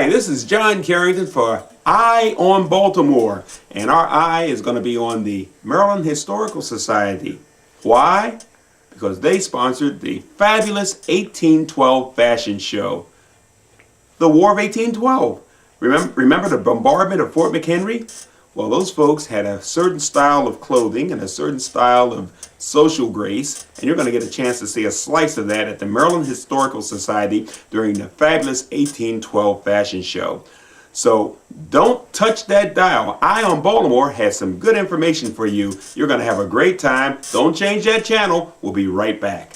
Hi, this is John Carrington for Eye on Baltimore, and our eye is going to be on the Maryland Historical Society. Why? Because they sponsored the fabulous 1812 fashion show. The War of 1812. Remember the bombardment of Fort Mchenry? Well, those folks had a certain style of clothing and a certain style of social grace, and you're going to get a chance to see a slice of that at the Maryland Historical Society during the fabulous 1812 fashion show. So don't touch that dial. Eye on Baltimore has some good information for you. You're going to have a great time. Don't change that channel. We'll be right back.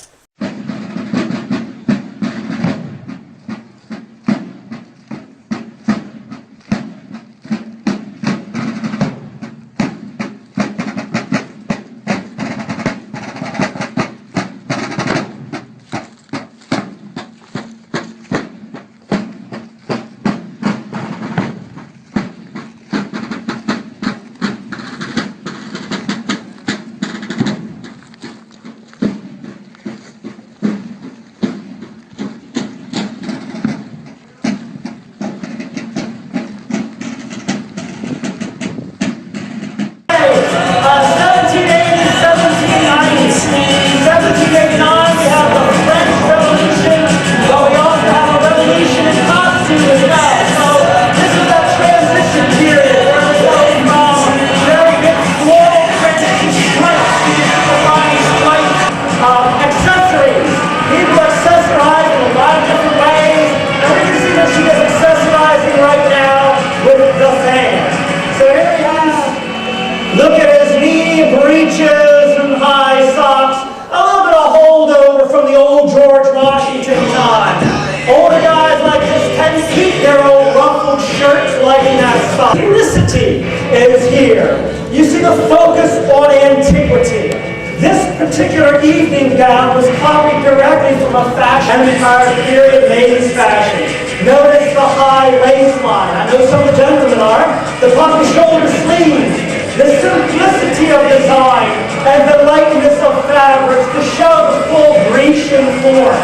Is here. You see the focus on antiquity. This particular evening gown was copied directly from a fashion empire period ladies' fashion. Notice the high lace line. I know some of the gentlemen are. The puffy shoulder sleeves. The simplicity of design and the lightness of fabrics to show the full Grecian form.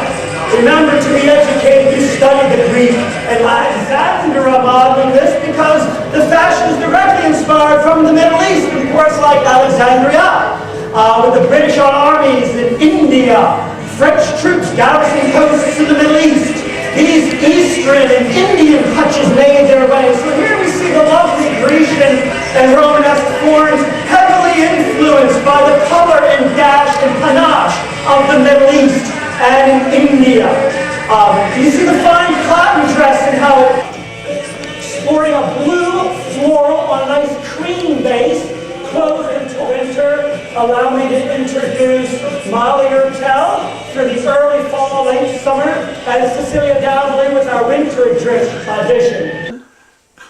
Remember, to be educated, you study the Greek and Alexander modeling this because the fashion is directly inspired from the Middle East, of course, like Alexandria, with the British armies in India, French troops garrisoning coasts in the Middle East. These Eastern and Indian touches made their way. So here we see the lovely Grecian and Romanesque forms heavily influenced by the color and dash and panache of the Middle East and in India. You see the fine cotton dress and how sporting a blue floral on a nice cream base, clothed into winter. Allow me to introduce Molly Urtel for the early fall, late summer, and Cecilia Dowdley with our winter edition.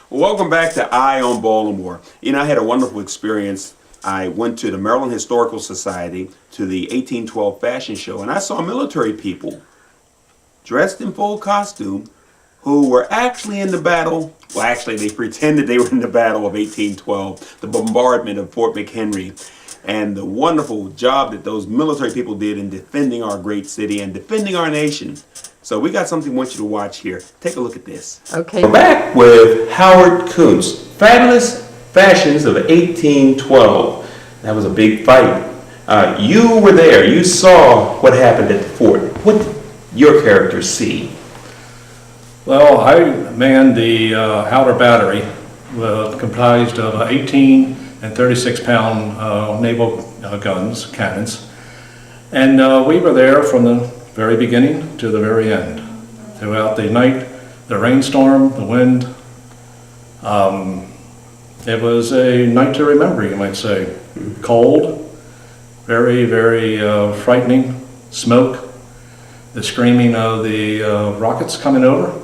Welcome back to Eye on Baltimore. You know, I had a wonderful experience. I went to the Maryland Historical Society to the 1812 fashion show, and I saw military people dressed in full costume who were actually in the battle. Well, actually, they pretended they were in the battle of 1812, the bombardment of Fort Mchenry, and the wonderful job that those military people did in defending our great city and defending our nation. So we got something we want you to watch here. Take a look at this. Okay. We're back with Howard Kuntz, Fabulous Fashions of 1812. That was a big fight. You were there. You saw what happened at the fort. What did your characters see? Well, I manned the outer battery, comprised of 18 and 36-pound naval guns, cannons. And we were there from the very beginning to the very end. Throughout the night, the rainstorm, the wind. It was a night to remember, you might say. Cold, very, very frightening, smoke, the screaming of the rockets coming over,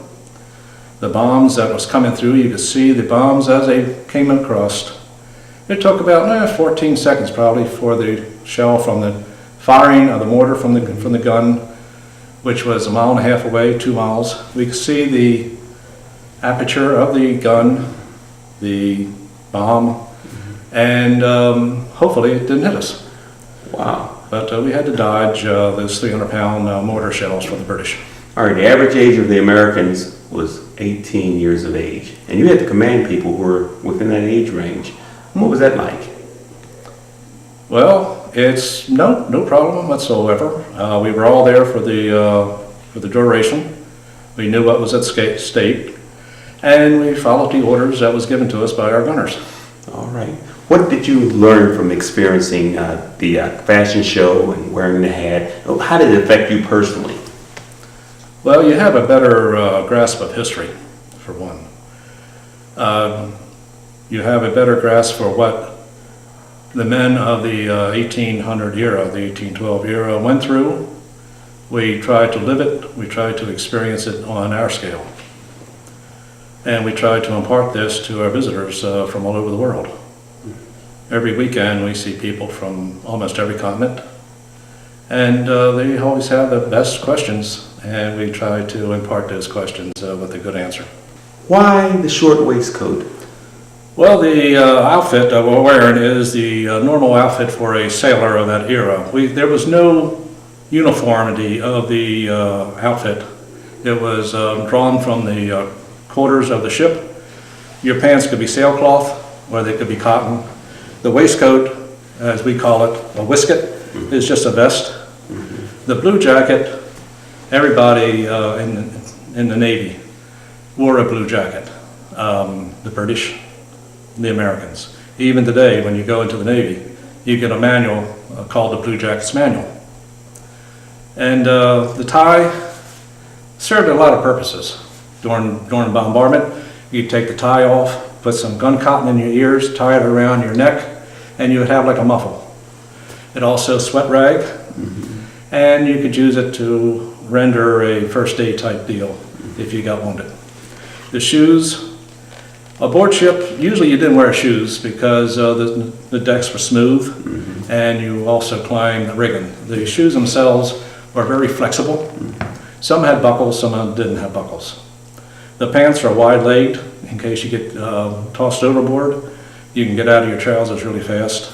the bombs that was coming through. You could see the bombs as they came across. It took about 14 seconds probably for the shell from the firing of the mortar from the gun, which was 1.5 miles away, 2 miles. We could see the aperture of the gun, the bomb, and hopefully it didn't hit us. Wow. But we had to dodge those 300-pound mortar shells from the British. All right, the average age of the Americans was 18 years of age, and you had to command people who were within that age range. What was that like? Well, it's no problem whatsoever. We were all there for the duration. We knew what was at stake, and we followed the orders that was given to us by our gunners. All right. What did you learn from experiencing the fashion show and wearing the hat? How did it affect you personally? Well, you have a better grasp of history, for one. You have a better grasp for what the men of the 1800 era, the 1812 era, went through. We tried to live it, we tried to experience it on our scale. And we tried to impart this to our visitors from all over the world. Every weekend we see people from almost every continent, and they always have the best questions, and we try to impart those questions with a good answer. Why the short waistcoat? Well, the outfit that we're wearing is the normal outfit for a sailor of that era. There was no uniformity of the outfit. It was drawn from the quarters of the ship. Your pants could be sailcloth, or they could be cotton. The waistcoat, as we call it, a waistcoat, is just a vest. The blue jacket, everybody in the Navy wore a blue jacket. The British, the Americans. Even today, when you go into the Navy, you get a manual called the Blue Jackets Manual. And the tie served a lot of purposes. During bombardment, you'd take the tie off, put some gun cotton in your ears, tie it around your neck, and you would have like a muffle. It also sweat rag, and you could use it to render a first aid type deal if you got wounded. The shoes, aboard ship, usually you didn't wear shoes because the decks were smooth, and you also climbed the rigging. The shoes themselves were very flexible. Some had buckles, some didn't have buckles. The pants are wide-legged in case you get tossed overboard. You can get out of your trousers really fast.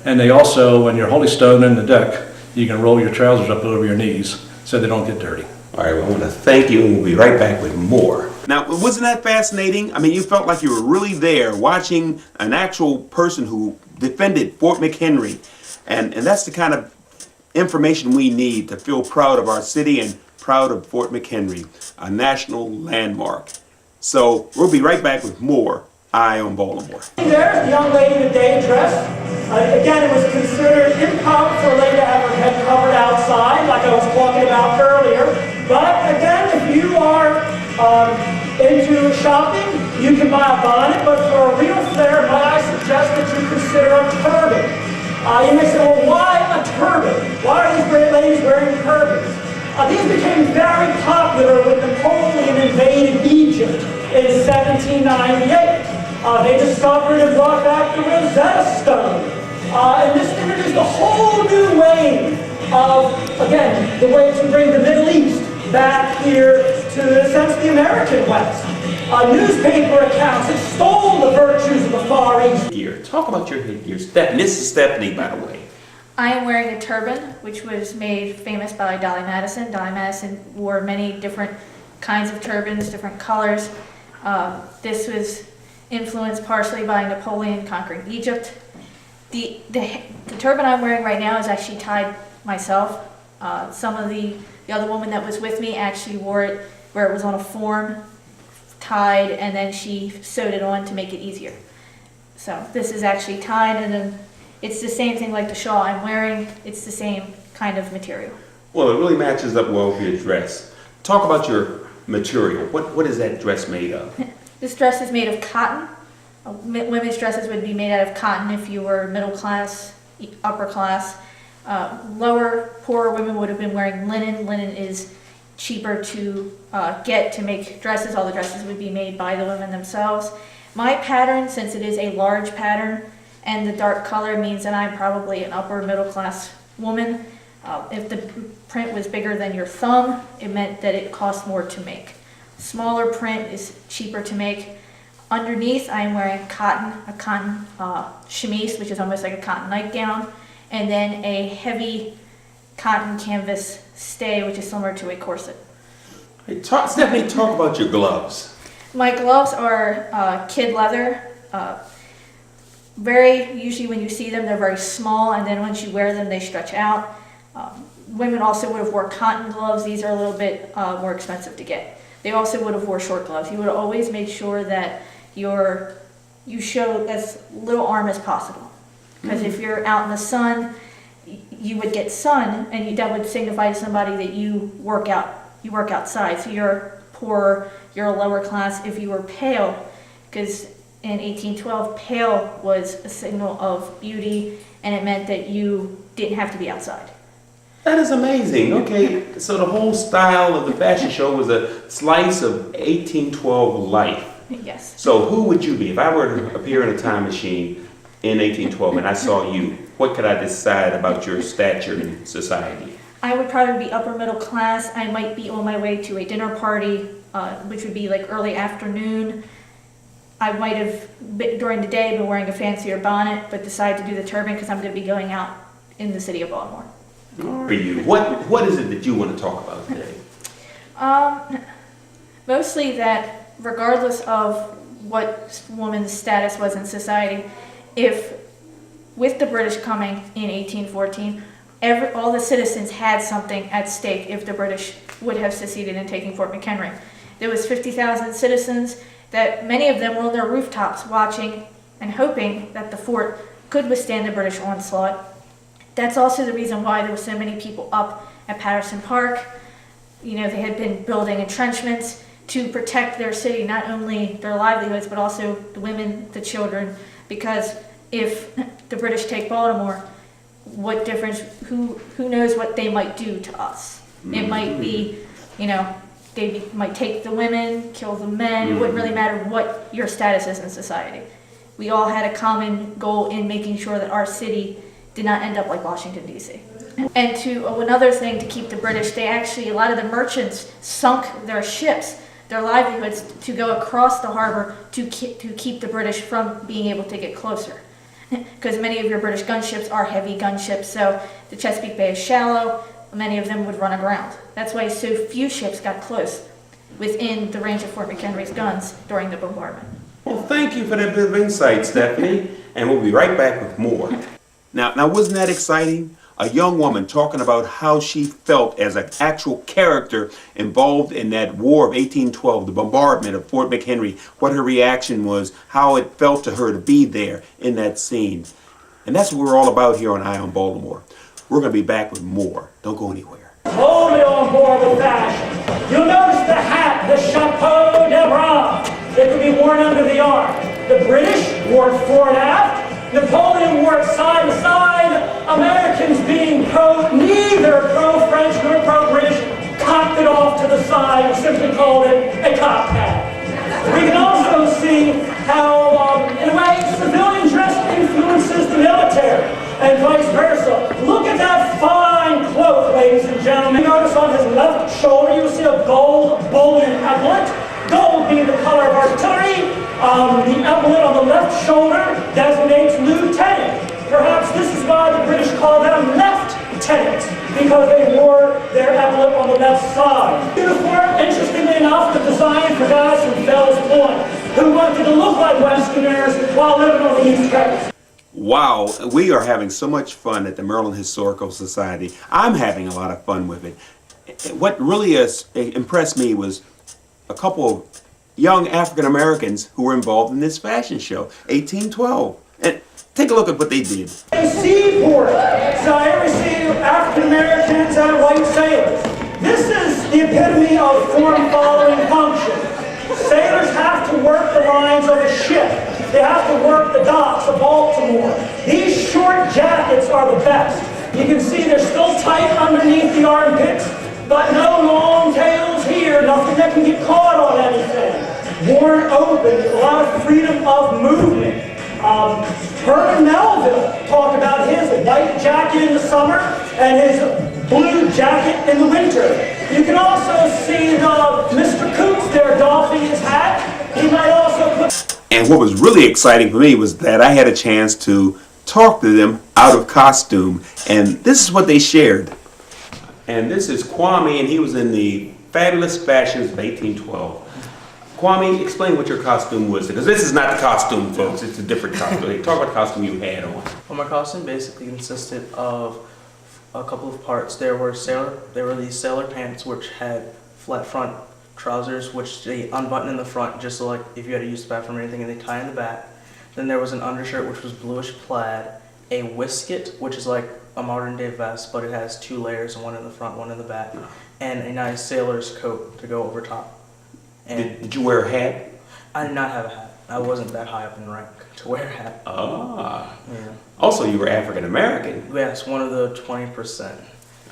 And they also, when you're holystone in the deck, you can roll your trousers up over your knees so they don't get dirty. All right, well, I want to thank you, and we'll be right back with more. Now, wasn't that fascinating? I mean, you felt like you were really there watching an actual person who defended Fort Mchenry. And that's the kind of information we need to feel proud of our city and proud of Fort Mchenry, a national landmark. So we'll be right back with more Eye on Baltimore. There's the young lady in the day dress. Again, it was considered improper for a lady to have her head covered outside, like I was talking about earlier. But again, if you are into shopping, you can buy a bonnet, but for a real flair, might I suggest that you consider a turban. You may say, well, why a turban? Why are these great ladies wearing turbans? These became very popular when Napoleon invaded Egypt in 1798. They discovered and brought back the Rosetta Stone. And this introduced a whole new way of, again, the way to bring the Middle East back here to, in a sense, the American West. Newspaper accounts extol the virtues of the Far East. Here, talk about your headgear. Stephanie, this is Stephanie, by the way. I am wearing a turban, which was made famous by Dolly Madison. Dolly Madison wore many different kinds of turbans, different colors. This was influenced partially by Napoleon conquering Egypt. The turban I'm wearing right now is actually tied myself. Some of the other woman that was with me actually wore it where it was on a form, tied, and then she sewed it on to make it easier. So this is actually tied, and then it's the same thing like the shawl I'm wearing. It's the same kind of material. Well, it really matches up well with your dress. Talk about your material. What is that dress made of? This dress is made of cotton. Women's dresses would be made out of cotton if you were middle class, upper class. Lower, poorer women would have been wearing linen. Linen is cheaper to get to make dresses. All the dresses would be made by the women themselves. My pattern, since it is a large pattern and the dark color, means that I'm probably an upper middle class woman. If the print was bigger than your thumb, it meant that it cost more to make. Smaller print is cheaper to make. Underneath, I am wearing a cotton chemise, which is almost like a cotton nightgown, and then a heavy cotton canvas stay, which is similar to a corset. Hey, Stephanie, talk about your gloves. My gloves are kid leather. Usually when you see them, they're very small, and then once you wear them, they stretch out. Women also would have wore cotton gloves. These are a little bit more expensive to get. They also would have wore short gloves. You would always make sure that you show as little arm as possible. Because if you're out in the sun, you would get sun, and that would signify to somebody that you work outside. So you're poor, you're a lower class. If you were pale, because in 1812, pale was a signal of beauty, and it meant that you didn't have to be outside. That is amazing. Okay, so the whole style of the fashion show was a slice of 1812 life. Yes. So who would you be? If I were to appear in a time machine in 1812 and I saw you, what could I decide about your stature in society? I would probably be upper middle class. I might be on my way to a dinner party, which would be like early afternoon. I might have, during the day, been wearing a fancier bonnet, but decided to do the turban because I'm going to be going out in the city of Baltimore. For you, what is it that you want to talk about today? Mostly that regardless of what woman's status was in society, if with the British coming in 1814, all the citizens had something at stake if the British would have succeeded in taking Fort McHenry. There was 50,000 citizens that many of them were on their rooftops watching and hoping that the fort could withstand the British onslaught. That's also the reason why there were so many people up at Patterson Park. You know, they had been building entrenchments to protect their city, not only their livelihoods, but also the women, the children, because if the British take Baltimore, what difference, who knows what they might do to us? It might be, they might take the women, kill the men. It wouldn't really matter what your status is in society. We all had a common goal in making sure that our city did not end up like Washington, D.C. And another thing to keep the British, a lot of the merchants sunk their ships, their livelihoods, to go across the harbor to keep the British from being able to get closer. Because many of your British gunships are heavy gunships, so the Chesapeake Bay is shallow, many of them would run aground. That's why so few ships got close within the range of Fort McHenry's guns during the bombardment. Well, thank you for that bit of insight, Stephanie, and we'll be right back with more. Now, wasn't that exciting? A young woman talking about how she felt as an actual character involved in that war of 1812, the bombardment of Fort McHenry, what her reaction was, how it felt to her to be there in that scene. And that's what we're all about here on Eye on Baltimore. We're going to be back with more. Don't go anywhere. Totally on board with fashion. You'll notice the hat, the chapeau de bras, that could be worn under the arm. The British wore it fore and aft. Napoleon wore it side to side. Americans, being neither pro-French nor pro-British, cocked it off to the side and simply called it a cocked hat. We can also see how, in a way, civilian dress influences the military, and vice versa. Look at that fine cloak, ladies and gentlemen. Notice on his left shoulder, you'll see a gold bullion epaulet. Gold being the color of artillery. The epaulet on the left shoulder designates lieutenant. Perhaps this is why the British call them lieutenants, because they wore their epaulet on the left side. Uniform, interestingly enough, the design for guys from Fells Point who wanted to look like Westerners while living on the East Coast. Wow, we are having so much fun at the Maryland Historical Society. I'm having a lot of fun with it. What really impressed me was a couple of young African Americans who were involved in this fashion show, 1812. And take a look at what they did. Seaport. So here we see African Americans and white sailors. This is the epitome of form-following function. Sailors have to work the lines of a ship. They have to work the docks of Baltimore. These short jackets are the best. You can see they're still tight underneath the armpits, but no long tails here, nothing that can get caught on anything. Worn open, a lot of freedom of movement. Herman Melville talked about his white jacket in the summer and his blue jacket in the winter. You can also see Mr. Coots there doffing his hat. He might also put... And what was really exciting for me was that I had a chance to talk to them out of costume. And this is what they shared. And this is Kwame, and he was in the fabulous fashions of 1812. Kwame, explain what your costume was, because this is not the costume, folks. It's a different costume. Talk about the costume you had on. Well, my costume basically consisted of a couple of parts. There were these sailor pants which had flat front trousers, which they unbutton in the front just so like if you had to use the bathroom or anything, and they tie in the back. Then there was an undershirt which was bluish plaid, a waistcoat which is like a modern day vest, but it has 2 layers, one in the front, one in the back, and a nice sailor's coat to go over top. And Did you wear a hat? I did not have a hat. I wasn't that high up in rank to wear a hat. Ah. Yeah. Also, you were African American. Yes, one of the 20%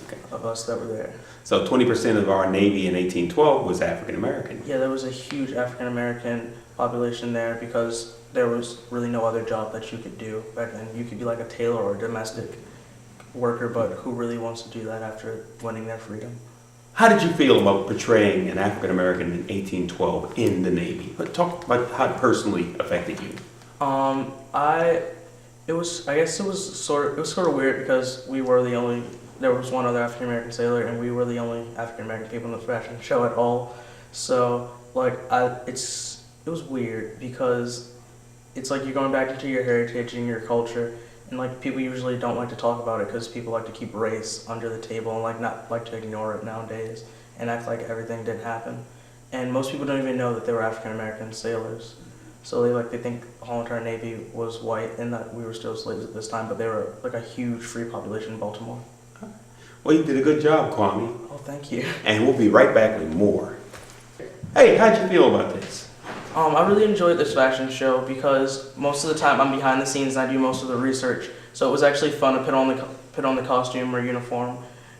Okay. of us that were there. So 20% of our Navy in 1812 was African American. Yeah, there was a huge African American population there because there was really no other job that you could do back then. You could be like a tailor or a domestic worker, but who really wants to do that after winning their freedom? How did you feel about portraying an African American in 1812 in the Navy? But talk about how it personally affected you. I guess it was sort of weird because there was one other African American sailor and we were the only African American people in the fashion show at all. So like it was weird because it's like you're going back into your heritage and your culture, and like people usually don't like to talk about it because people like to keep race under the table and like not like to ignore it nowadays and act like everything didn't happen. And most people don't even know that they were African American sailors. So they think the whole entire Navy was white and that we were still slaves at this time, but they were like a huge free population in Baltimore. Well, you did a good job, Kwame. Oh, thank you. And we'll be right back with more. Hey, how'd you feel about this? I really enjoyed this fashion show because most of the time I'm behind the scenes and I do most of the research. So it was actually fun to put on the costume or uniform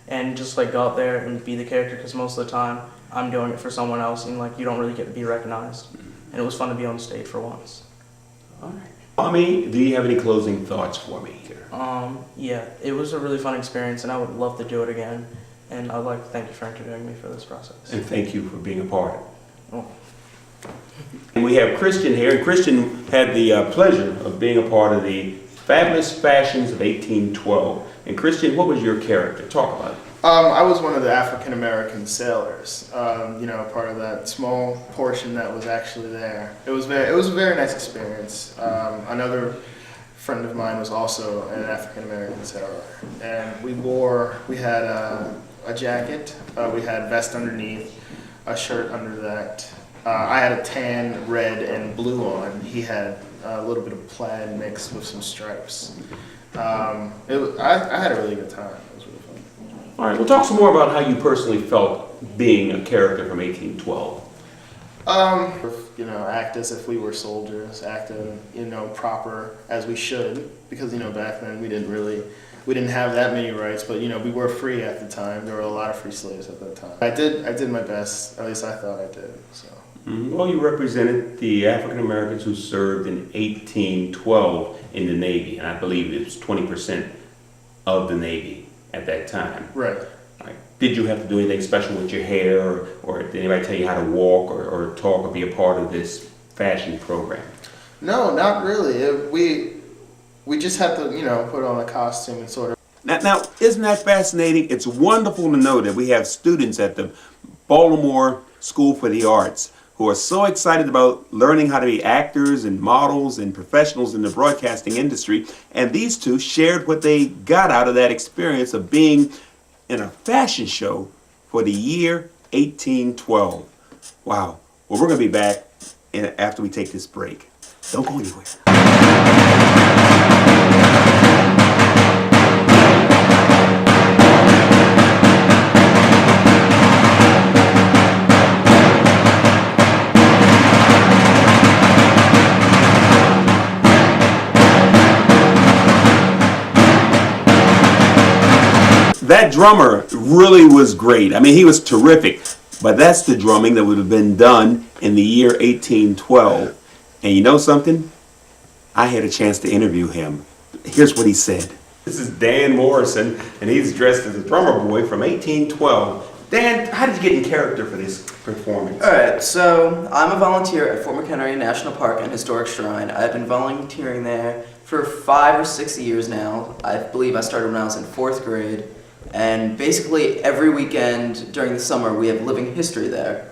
and just like go out there and be the character because most of the time I'm doing it for someone else and like you don't really get to be recognized. And it was fun to be on stage for once. All right. Kwame, do you have any closing thoughts for me here? Yeah, it was a really fun experience and I would love to do it again. And I'd like to thank you for interviewing me for this process. And thank you for being a part. Oh. And we have Christian here, and Christian had the pleasure of being a part of the fabulous fashions of 1812. And Christian, what was your character? Talk about it. I was one of the African American sailors. Part of that small portion that was actually there. It was a very nice experience. Another friend of mine was also an African American sailor, and we had a jacket, we had vest underneath, a shirt under that. I had a tan, red, and blue on. He had a little bit of plaid mixed with some stripes. I had a really good time. It was really fun. All right, well, talk some more about how you personally felt being a character from 1812. Act as if we were soldiers, act proper as we should, because back then we didn't have that many rights, but we were free at the time. There were a lot of free slaves at that time. I did my best, at least I thought I did. So. Well, you represented the African Americans who served in 1812 in the Navy, and I believe it was 20% of the Navy at that time. Right. Did you have to do anything special with your hair, or did anybody tell you how to walk or talk or be a part of this fashion program? No, not really. We just had to, put on a costume and sort of. Now, isn't that fascinating? It's wonderful to know that we have students at the Baltimore School for the Arts who are so excited about learning how to be actors and models and professionals in the broadcasting industry. And these two shared what they got out of that experience of being in a fashion show for the year 1812. Wow. Well, we're going to be back after we take this break. Don't go anywhere. That drummer really was great. I mean, he was terrific. But that's the drumming that would have been done in the year 1812. And you know something? I had a chance to interview him. Here's what he said. This is Dan Morrison, and he's dressed as a drummer boy from 1812. Dan, how did you get in character for this performance? All right, so I'm a volunteer at Fort Mchenry National Park and Historic Shrine. I've been volunteering there for 5 or 6 years now. I believe I started when I was in 4th grade. And basically every weekend during the summer we have living history there,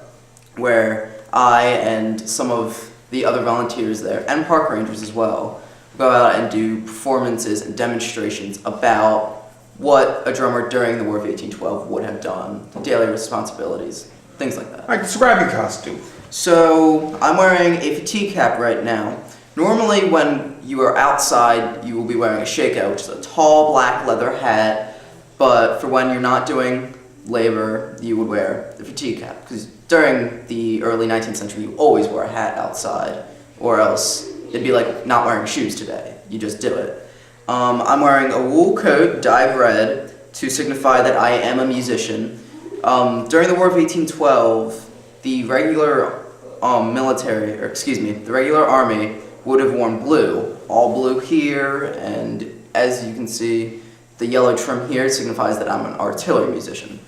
where I and some of the other volunteers there, and park rangers as well, go out and do performances and demonstrations about what a drummer during the War of 1812 would have done, daily responsibilities, things like that. All right, describe your costume. So I'm wearing a fatigue cap right now. Normally when you are outside, you will be wearing a shakeout, which is a tall black leather hat, but for when you're not doing labor, you would wear the fatigue cap, because during the early 19th century, you always wore a hat outside, or else it'd be like not wearing shoes today. You just do it. I'm wearing a wool coat dyed red to signify that I am a musician. During the War of 1812, the regular the regular army would have worn blue, all blue here, and as you can see, the yellow trim here signifies that I'm an artillery musician.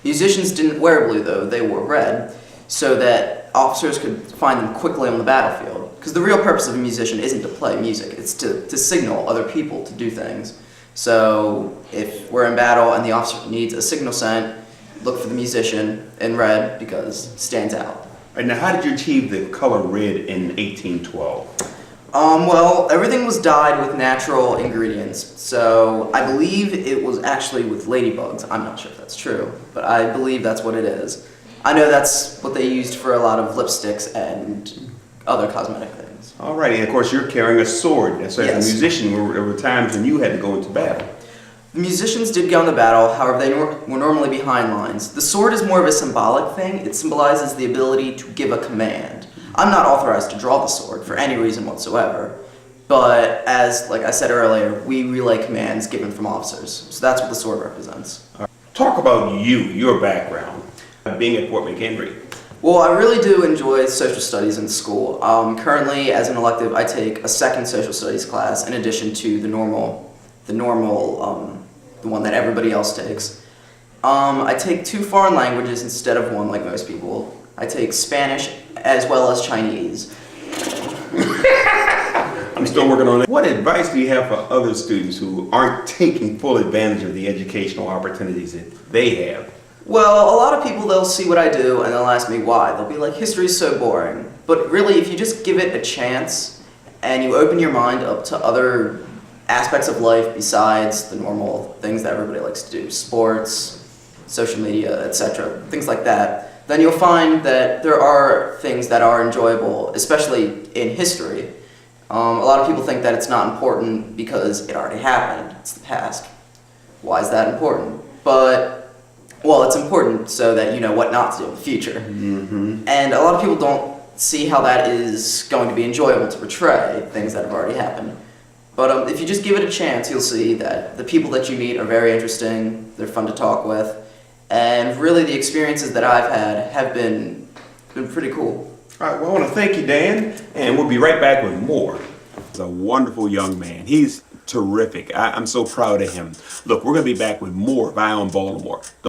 Musicians didn't wear blue though, they wore red, so that officers could find them quickly on the battlefield. Because the real purpose of a musician isn't to play music, it's to signal other people to do things. So if we're in battle and the officer needs a signal sent, look for the musician in red because it stands out. All right, now how did you achieve the color red in 1812? Well, everything was dyed with natural ingredients, so I believe it was actually with ladybugs. I'm not sure if that's true, but I believe that's what it is. I know that's what they used for a lot of lipsticks and other cosmetic things. All right, and of course you're carrying a sword. So as Yes. a musician, there were times when you had to go into battle. The musicians did go into battle, however they were normally behind lines. The sword is more of a symbolic thing. It symbolizes the ability to give a command. I'm not authorized to draw the sword for any reason whatsoever, but as, like I said earlier, we relay commands given from officers. So that's what the sword represents. Talk about your background, being at Fort Mchenry. Well, I really do enjoy social studies in school. Currently, as an elective, I take a second social studies class in addition to the one that everybody else takes. I take 2 foreign languages instead of 1 like most people. I take Spanish as well as Chinese. I'm still working on that. What advice do you have for other students who aren't taking full advantage of the educational opportunities that they have? Well, a lot of people, they'll see what I do and they'll ask me why. They'll be like, history's so boring. But really, if you just give it a chance and you open your mind up to other aspects of life besides the normal things that everybody likes to do, sports, social media, etc., things like that, then you'll find that there are things that are enjoyable, especially in history. A lot of people think that it's not important because it already happened. It's the past. Why is that important? But, well, it's important so that you know what not to do in the future. Mm-hmm. And a lot of people don't see how that is going to be enjoyable to portray, things that have already happened. But if you just give it a chance, you'll see that the people that you meet are very interesting, they're fun to talk with, and really the experiences that I've had have been pretty cool. All right, well, I want to thank you, Dan, and we'll be right back with more. He's a wonderful young man. He's terrific. I'm so proud of him. Look, we're going to be back with more of Eye on Baltimore.